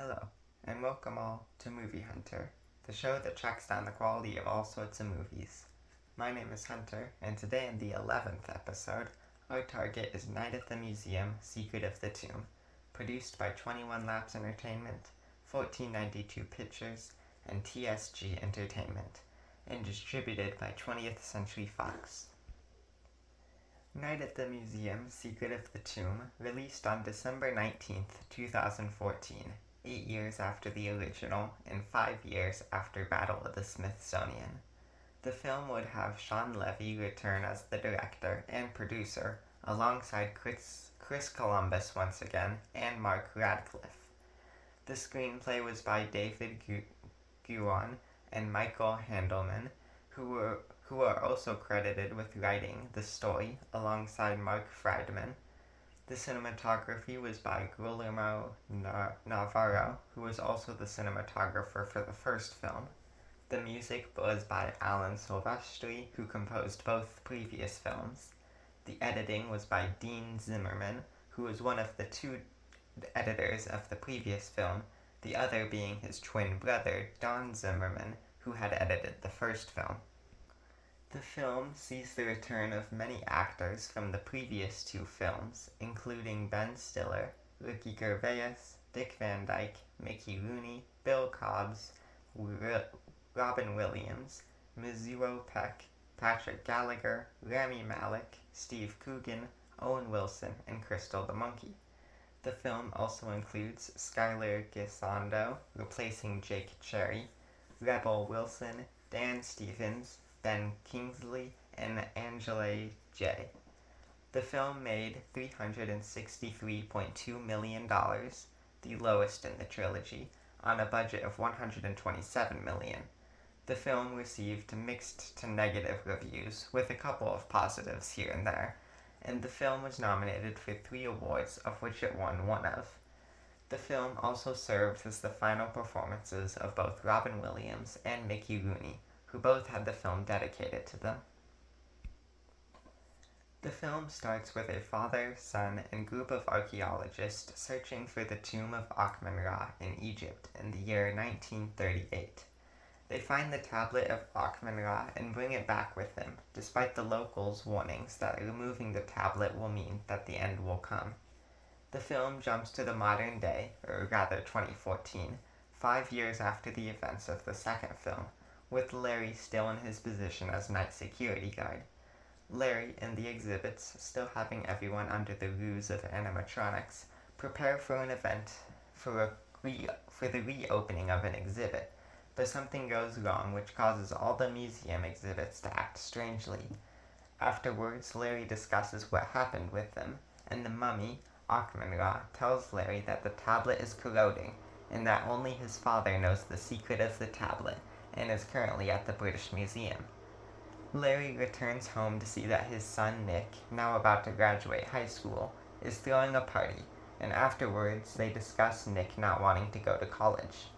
Hello, and welcome all to Movie Hunter, the show that tracks down the quality of all sorts of movies. My name is Hunter, and today in the 11th episode, our target is Night at the Museum, Secret of the Tomb, produced by 21 Laps Entertainment, 1492 Pictures, and TSG Entertainment, and distributed by 20th Century Fox. Night at the Museum, Secret of the Tomb, released on December 19th, 2014, 8 years after the original and 5 years after Battle of the Smithsonian. The film would have Shawn Levy return as the director and producer, alongside Chris Columbus once again, and Mark Radcliffe. The screenplay was by David Guion and Michael Handelman, who are also credited with writing the story alongside Mark Friedman. The cinematography was by Guillermo Navarro, who was also the cinematographer for the first film. The music was by Alan Silvestri, who composed both previous films. The editing was by Dean Zimmerman, who was one of the two editors of the previous film, the other being his twin brother, Don Zimmerman, who had edited the first film. The film sees the return of many actors from the previous two films, including Ben Stiller, Ricky Gervais, Dick Van Dyke, Mickey Rooney, Bill Cobbs, Robin Williams, Mizuho Peck, Patrick Gallagher, Rami Malek, Steve Coogan, Owen Wilson, and Crystal the Monkey. The film also includes Skylar Gisondo, replacing Jake Cherry, Rebel Wilson, Dan Stevens, Ben Kingsley, and Angela J. The film made $363.2 million, the lowest in the trilogy, on a budget of $127 million. The film received mixed to negative reviews, with a couple of positives here and there, and the film was nominated for 3 awards, of which it won 1 of. The film also served as the final performances of both Robin Williams and Mickey Rooney, who both had the film dedicated to them. The film starts with a father, son, and group of archaeologists searching for the tomb of Akhmun-Ra in Egypt in the year 1938. They find the tablet of Akhmun-Ra and bring it back with them, despite the locals' warnings that removing the tablet will mean that the end will come. The film jumps to the modern day, or rather 2014, 5 years after the events of the second film, with Larry still in his position as night security guard. Larry and the exhibits, still having everyone under the ruse of animatronics, prepare for an event for the reopening of an exhibit, but something goes wrong which causes all the museum exhibits to act strangely. Afterwards, Larry discusses what happened with them, and the mummy, Akhmun-Ra, tells Larry that the tablet is corroding, and that only his father knows the secret of the tablet, and is currently at the British Museum. Larry returns home to see that his son Nick, now about to graduate high school, is throwing a party, and afterwards they discuss Nick not wanting to go to college.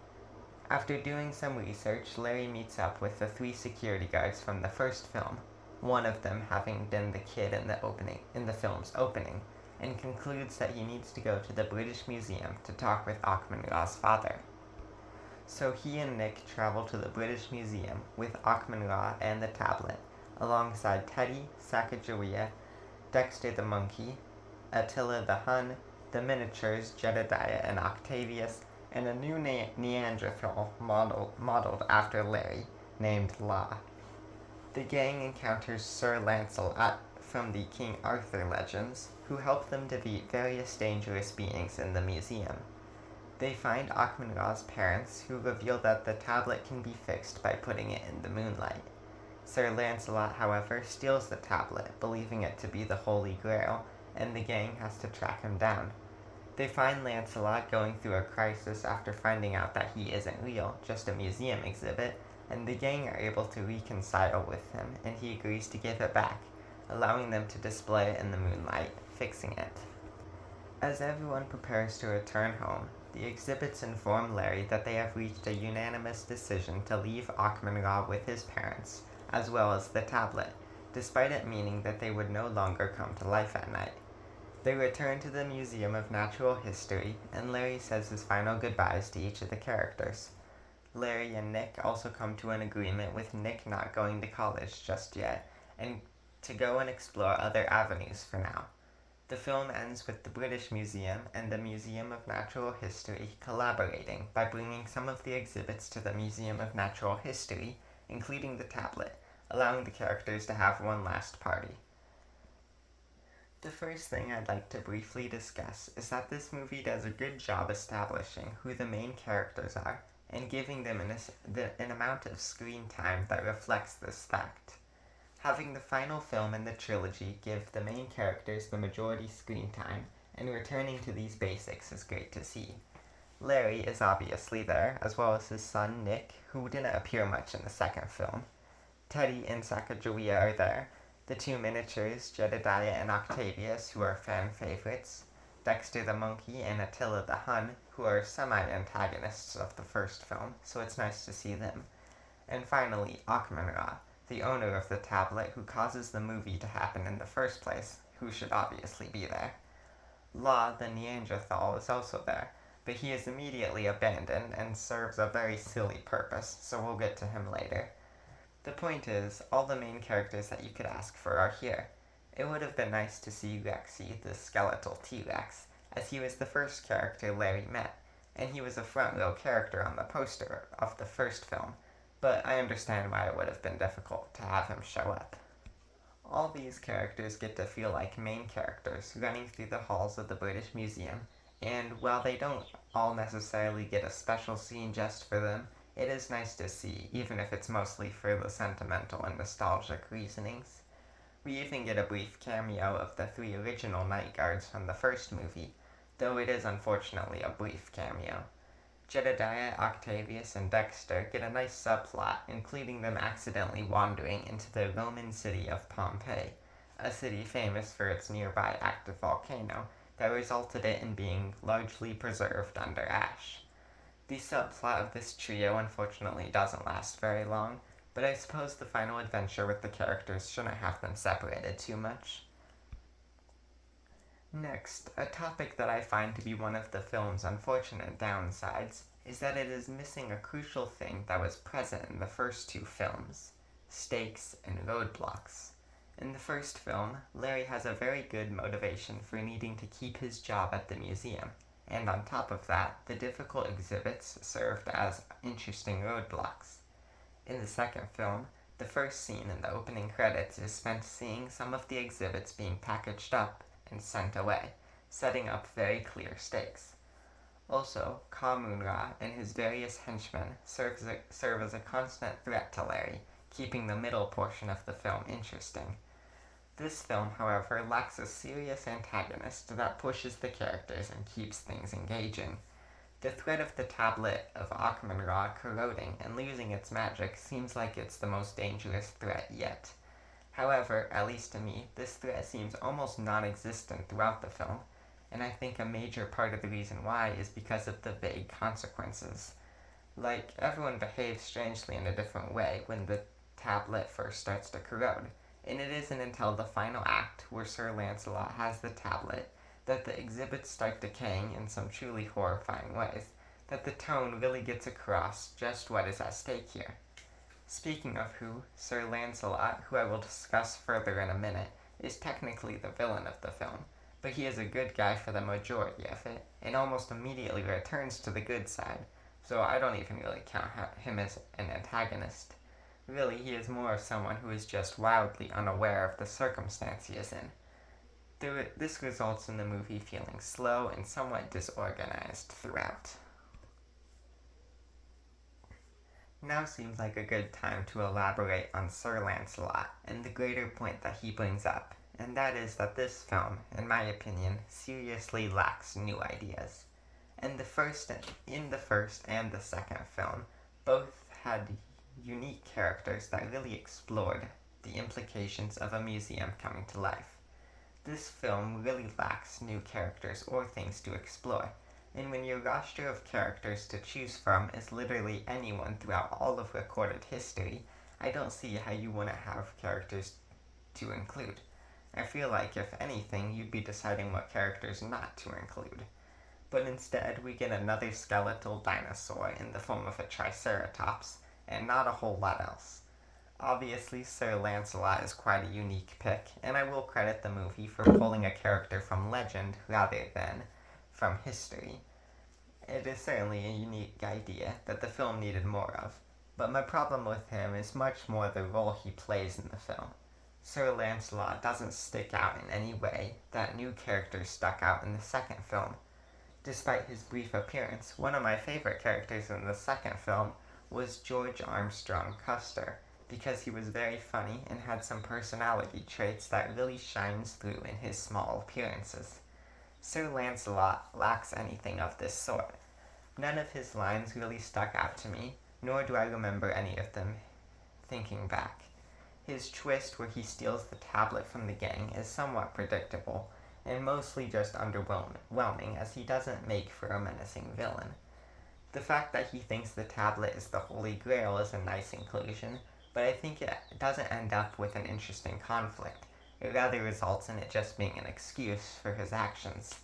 After doing some research, Larry meets up with the 3 security guards from the first film, one of them having been the kid in the film's opening, and concludes that he needs to go to the British Museum to talk with Akhmun-Ra's father. So he and Nick travel to the British Museum with Akhmun-Ra and the tablet, alongside Teddy, Sacagawea, Dexter the Monkey, Attila the Hun, the miniatures Jedediah and Octavius, and a new Neanderthal modeled after Larry, named La. The gang encounters Sir Lancelot from the King Arthur legends, who help them defeat various dangerous beings in the museum. They find Akhmun-Ra's parents, who reveal that the tablet can be fixed by putting it in the moonlight. Sir Lancelot, however, steals the tablet, believing it to be the Holy Grail, and the gang has to track him down. They find Lancelot going through a crisis after finding out that he isn't real, just a museum exhibit, and the gang are able to reconcile with him, and he agrees to give it back, allowing them to display it in the moonlight, fixing it. As everyone prepares to return home, the exhibits inform Larry that they have reached a unanimous decision to leave Akhmun-Ra with his parents, as well as the tablet, despite it meaning that they would no longer come to life at night. They return to the Museum of Natural History, and Larry says his final goodbyes to each of the characters. Larry and Nick also come to an agreement with Nick not going to college just yet, and to go and explore other avenues for now. The film ends with the British Museum and the Museum of Natural History collaborating by bringing some of the exhibits to the Museum of Natural History, including the tablet, allowing the characters to have one last party. The first thing I'd like to briefly discuss is that this movie does a good job establishing who the main characters are and giving them an amount of screen time that reflects this fact. Having the final film in the trilogy give the main characters the majority screen time, and returning to these basics is great to see. Larry is obviously there, as well as his son Nick, who didn't appear much in the second film. Teddy and Sacagawea are there, the two miniatures, Jedediah and Octavius, who are fan favorites, Dexter the monkey and Attila the Hun, who are semi-antagonists of the first film, so it's nice to see them. And finally, Akhmenrah, the owner of the tablet who causes the movie to happen in the first place, who should obviously be there. Law, the Neanderthal, is also there, but he is immediately abandoned and serves a very silly purpose, so we'll get to him later. The point is, all the main characters that you could ask for are here. It would have been nice to see Rexy, the skeletal T-Rex, as he was the first character Larry met, and he was a front-row character on the poster of the first film, but I understand why it would have been difficult to have him show up. All these characters get to feel like main characters running through the halls of the British Museum, and while they don't all necessarily get a special scene just for them, it is nice to see, even if it's mostly for the sentimental and nostalgic reasonings. We even get a brief cameo of the 3 original Night Guards from the first movie, though it is unfortunately a brief cameo. Jedediah, Octavius, and Dexter get a nice subplot, including them accidentally wandering into the Roman city of Pompeii, a city famous for its nearby active volcano that resulted in being largely preserved under ash. The subplot of this trio unfortunately doesn't last very long, but I suppose the final adventure with the characters shouldn't have them separated too much. Next, a topic that I find to be one of the film's unfortunate downsides is that it is missing a crucial thing that was present in the first 2 films: stakes and roadblocks. In the first film, Larry has a very good motivation for needing to keep his job at the museum, and on top of that, the difficult exhibits served as interesting roadblocks. In the second film, the first scene in the opening credits is spent seeing some of the exhibits being packaged up and sent away, setting up very clear stakes. Also, Ka-Mun-Ra and his various henchmen serve as a constant threat to Larry, keeping the middle portion of the film interesting. This film, however, lacks a serious antagonist that pushes the characters and keeps things engaging. The threat of the tablet of Akhmenrah corroding and losing its magic seems like it's the most dangerous threat yet. However, at least to me, this threat seems almost non-existent throughout the film, and I think a major part of the reason why is because of the vague consequences. Like, everyone behaves strangely in a different way when the tablet first starts to corrode, and it isn't until the final act, where Sir Lancelot has the tablet, that the exhibits start decaying in some truly horrifying ways, that the tone really gets across just what is at stake here. Speaking of who, Sir Lancelot, who I will discuss further in a minute, is technically the villain of the film, but he is a good guy for the majority of it, and almost immediately returns to the good side, so I don't even really count him as an antagonist. Really, he is more of someone who is just wildly unaware of the circumstance he is in. This results in the movie feeling slow and somewhat disorganized throughout. Now seems like a good time to elaborate on Sir Lancelot and the greater point that he brings up, and that is that this film, in my opinion, seriously lacks new ideas. In the first and the second film, both had unique characters that really explored the implications of a museum coming to life. This film really lacks new characters or things to explore, and when your roster of characters to choose from is literally anyone throughout all of recorded history, I don't see how you wouldn't have characters to include. I feel like, if anything, you'd be deciding what characters not to include. But instead, we get another skeletal dinosaur in the form of a Triceratops, and not a whole lot else. Obviously, Sir Lancelot is quite a unique pick, and I will credit the movie for pulling a character from legend rather than from history. It is certainly a unique idea that the film needed more of, but my problem with him is much more the role he plays in the film. Sir Lancelot doesn't stick out in any way that new characters stuck out in the second film. Despite his brief appearance, one of my favorite characters in the second film was George Armstrong Custer, because he was very funny and had some personality traits that really shines through in his small appearances. Sir Lancelot lacks anything of this sort. None of his lines really stuck out to me, nor do I remember any of them thinking back. His twist where he steals the tablet from the gang is somewhat predictable, and mostly just underwhelming, as he doesn't make for a menacing villain. The fact that he thinks the tablet is the Holy Grail is a nice inclusion, but I think it doesn't end up with an interesting conflict. It rather results in it just being an excuse for his actions.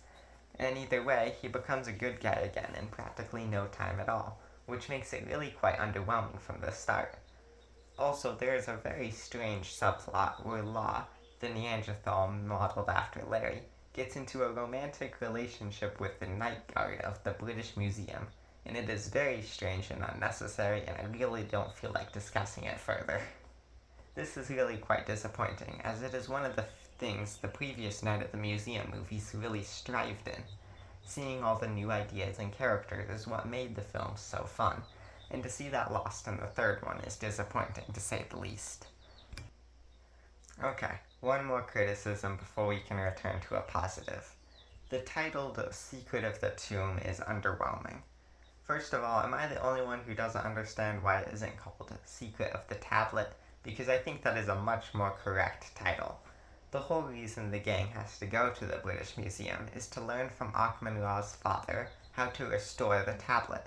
And either way, he becomes a good guy again in practically no time at all, which makes it really quite underwhelming from the start. Also, there is a very strange subplot where Law, the Neanderthal modeled after Larry, gets into a romantic relationship with the night guard of the British Museum, and it is very strange and unnecessary, and I really don't feel like discussing it further. This is really quite disappointing, as it is one of the things the previous Night at the Museum movies really strived in. Seeing all the new ideas and characters is what made the film so fun, and to see that lost in the third one is disappointing, to say the least. Okay, one more criticism before we can return to a positive. The title, The Secret of the Tomb, is underwhelming. First of all, am I the only one who doesn't understand why it isn't called Secret of the Tablet? Because I think that is a much more correct title. The whole reason the gang has to go to the British Museum is to learn from Akhmenrah's father how to restore the tablet.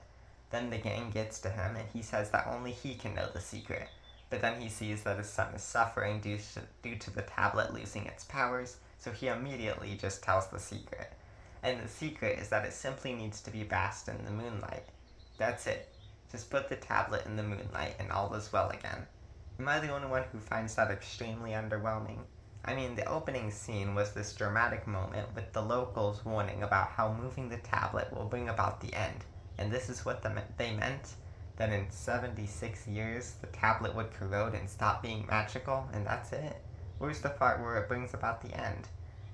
Then the gang gets to him and he says that only he can know the secret. But then he sees that his son is suffering due to the tablet losing its powers, so he immediately just tells the secret. And the secret is that it simply needs to be basked in the moonlight. That's it. Just put the tablet in the moonlight and all is well again. Am I the only one who finds that extremely underwhelming? I mean, the opening scene was this dramatic moment with the locals warning about how moving the tablet will bring about the end. And this is what they meant? That in 76 years, the tablet would corrode and stop being magical, and that's it? Where's the part where it brings about the end?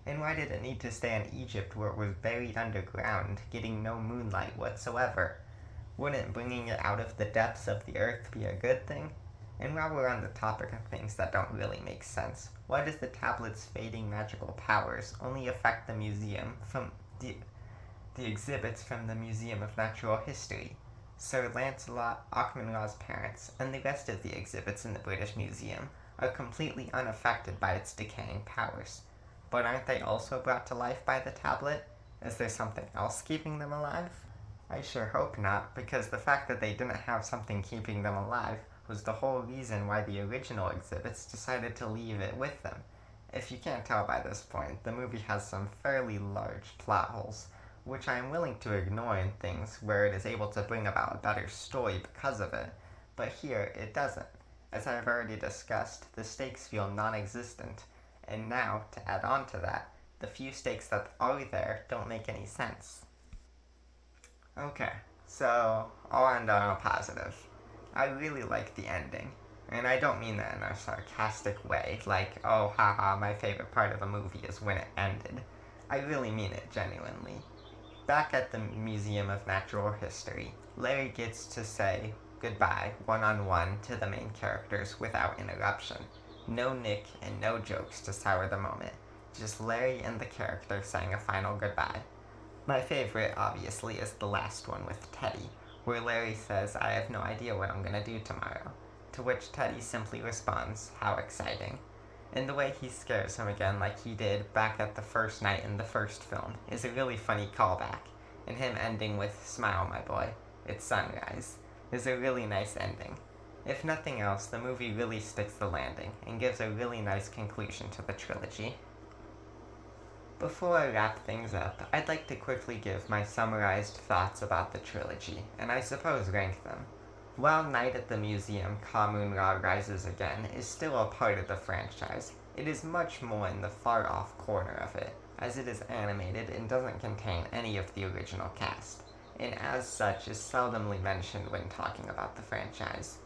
And why did it need to stay in Egypt where it was buried underground, getting no moonlight whatsoever? Wouldn't bringing it out of the depths of the earth be a good thing? And while we're on the topic of things that don't really make sense, why does the tablet's fading magical powers only affect the museum from the exhibits from the Museum of Natural History? Sir Lancelot, Akhmenrah's parents, and the rest of the exhibits in the British Museum are completely unaffected by its decaying powers. But aren't they also brought to life by the tablet? Is there something else keeping them alive? I sure hope not, because the fact that they didn't have something keeping them alive was the whole reason why the original exhibits decided to leave it with them. If you can't tell by this point, the movie has some fairly large plot holes, which I am willing to ignore in things where it is able to bring about a better story because of it, but here it doesn't. As I have already discussed, the stakes feel non-existent, and now, to add on to that, the few stakes that are there don't make any sense. Okay, so I'll end on a positive. I really like the ending, and I don't mean that in a sarcastic way, like, oh haha, my favorite part of the movie is when it ended. I really mean it genuinely. Back at the Museum of Natural History, Larry gets to say goodbye one-on-one to the main characters without interruption. No Nick and no jokes to sour the moment. Just Larry and the character saying a final goodbye. My favorite, obviously, is the last one with Teddy, where Larry says, I have no idea what I'm gonna do tomorrow. To which Teddy simply responds, how exciting. And the way he scares him again like he did back at the first night in the first film is a really funny callback. And him ending with, smile my boy, it's sunrise, is a really nice ending. If nothing else, the movie really sticks the landing and gives a really nice conclusion to the trilogy. Before I wrap things up, I'd like to quickly give my summarized thoughts about the trilogy, and I suppose rank them. While Night at the Museum Ka-Mun-Ra Rises Again is still a part of the franchise, it is much more in the far-off corner of it, as it is animated and doesn't contain any of the original cast, and as such is seldomly mentioned when talking about the franchise,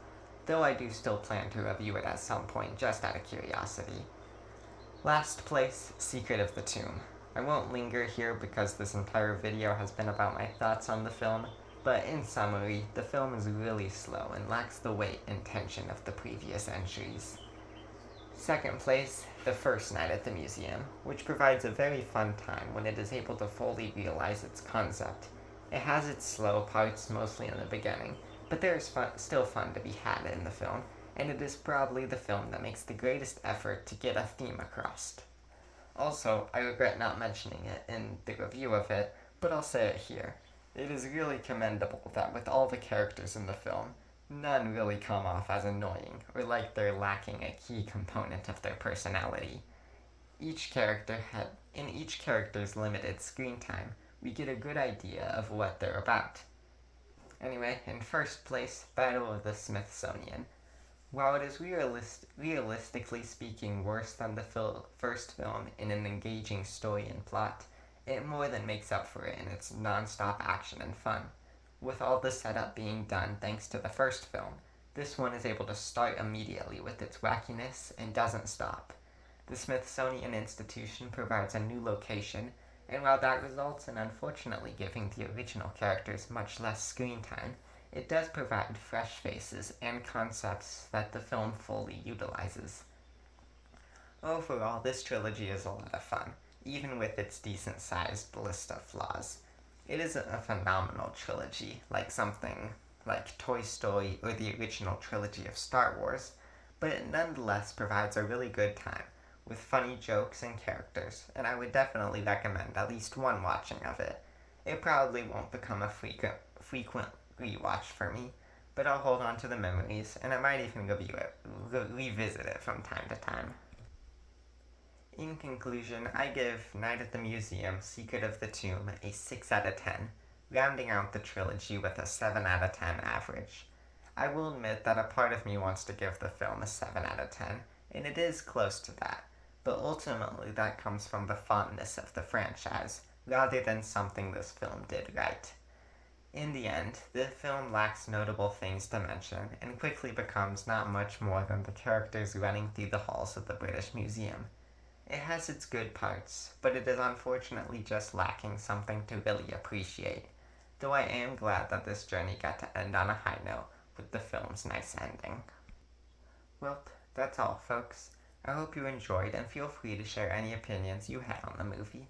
though I do still plan to review it at some point just out of curiosity. Last place, Secret of the Tomb. I won't linger here because this entire video has been about my thoughts on the film, but in summary, the film is really slow and lacks the weight and tension of the previous entries. Second place, The First Night at the Museum, which provides a very fun time when it is able to fully realize its concept. It has its slow parts mostly in the beginning, but there is still fun to be had in the film, and it is probably the film that makes the greatest effort to get a theme across. Also, I regret not mentioning it in the review of it, but I'll say it here. It is really commendable that with all the characters in the film, none really come off as annoying or like they're lacking a key component of their personality. In each character's limited screen time, we get a good idea of what they're about. Anyway, in first place, Battle of the Smithsonian. While it is realistically speaking worse than the first film in an engaging story and plot, it more than makes up for it in its non-stop action and fun. With all the setup being done thanks to the first film, this one is able to start immediately with its wackiness and doesn't stop. The Smithsonian Institution provides a new location, and while that results in unfortunately giving the original characters much less screen time, it does provide fresh faces and concepts that the film fully utilizes. Overall, this trilogy is a lot of fun, even with its decent-sized list of flaws. It isn't a phenomenal trilogy, like something like Toy Story or the original trilogy of Star Wars, but it nonetheless provides a really good time, with funny jokes and characters, and I would definitely recommend at least one watching of it. It probably won't become a frequent rewatch for me, but I'll hold on to the memories, and I might even revisit it from time to time. In conclusion, I give Night at the Museum, Secret of the Tomb a 6 out of 10, rounding out the trilogy with a 7 out of 10 average. I will admit that a part of me wants to give the film a 7 out of 10, and it is close to that, but ultimately that comes from the fondness of the franchise, rather than something this film did right. In the end, the film lacks notable things to mention, and quickly becomes not much more than the characters running through the halls of the British Museum. It has its good parts, but it is unfortunately just lacking something to really appreciate, though I am glad that this journey got to end on a high note with the film's nice ending. Well, that's all, folks. I hope you enjoyed, and feel free to share any opinions you had on the movie.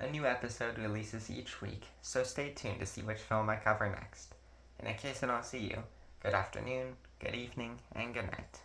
A new episode releases each week, so stay tuned to see which film I cover next. And in case I don't see you, good afternoon, good evening, and good night.